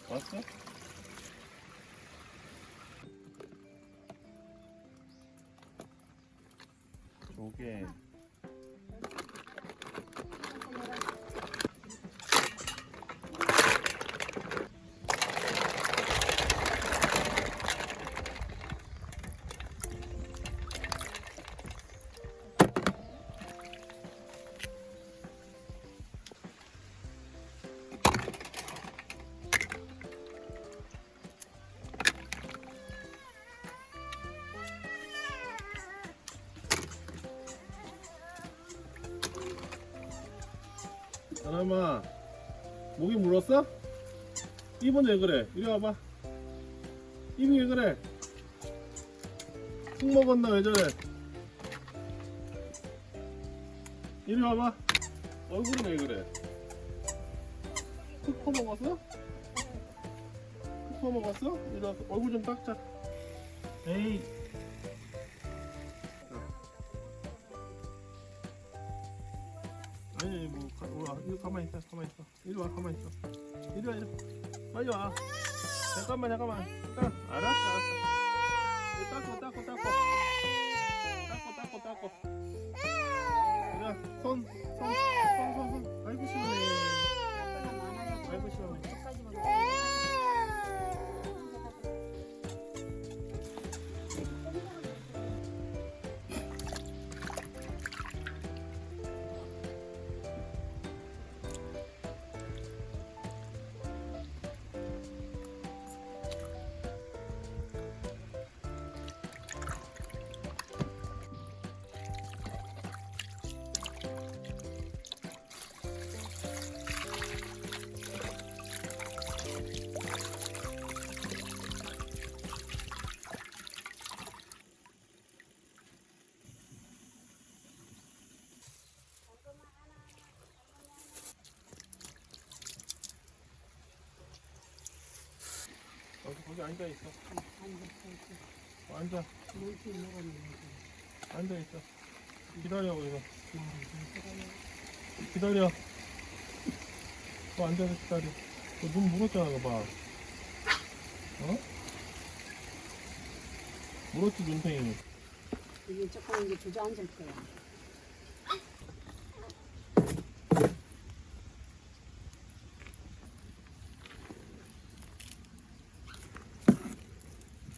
왔어? 조개. 사람아, 목이 물었어? 입은 왜 그래? 이리 와봐. 입이 왜 그래? 흙 먹었나 왜 저래? 이리 와봐. 얼굴은 왜 그래? 흙 퍼먹었어? 흙 퍼먹었어? 이리 와서 얼굴 좀 닦자. 에이. 아니 뭐 이거 가만히 있어. 이리 와 가만히 있어. 이리 와 빨리 와. 잠깐만 알았어. 이거 닦고 자, 손 아이고 시원해. 아이고 시원해. 거기 앉아 있어. 앉아 있어. 기다려 이거. 기다려. 앉아서 기다려. 눈 물었잖아, 너 봐. 어? 물었지 눈탱이. 이게 조금 이제 주저앉을 거야.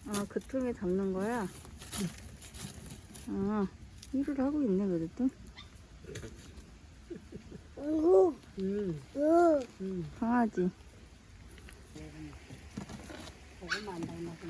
아, 그 통에 담는 거야? 아, 일을 하고 있네, 그래도. 강아지. 고구마 안 닮아서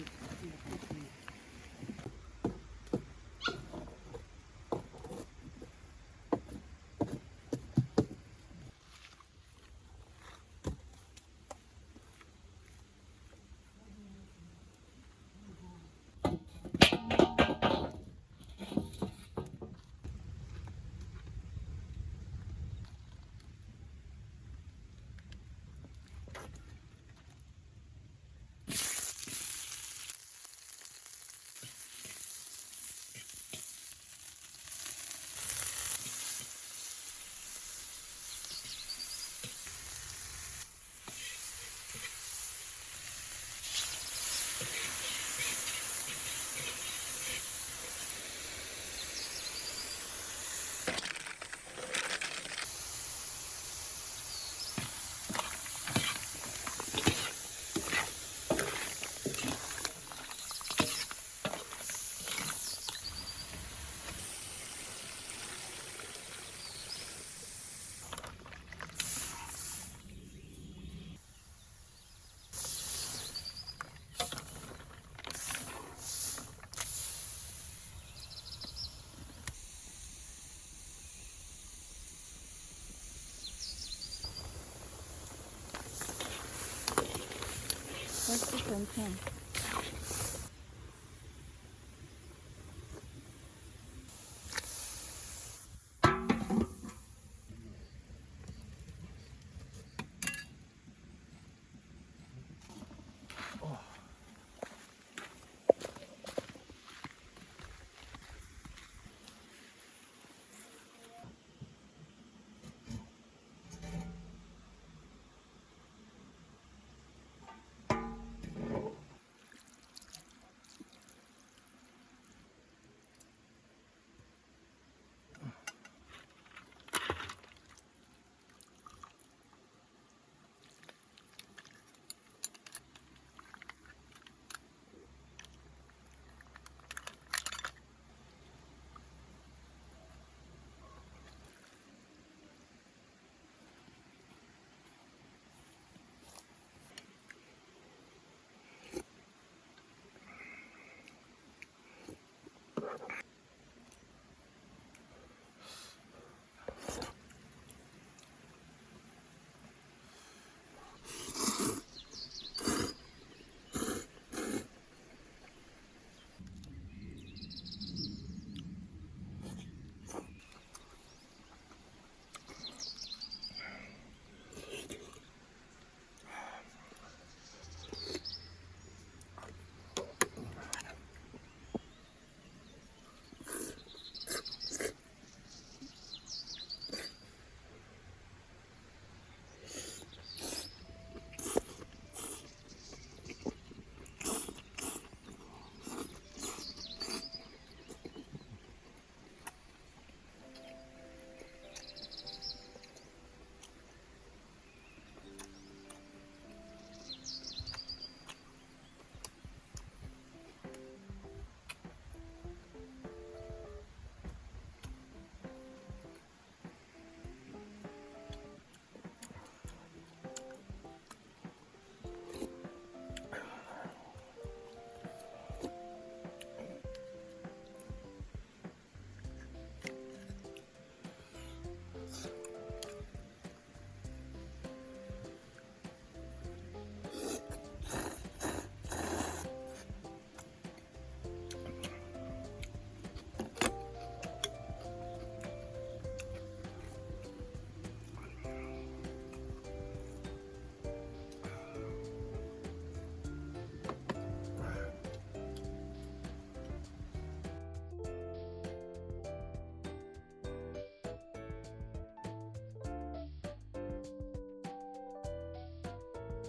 맛있지, 괜찮아.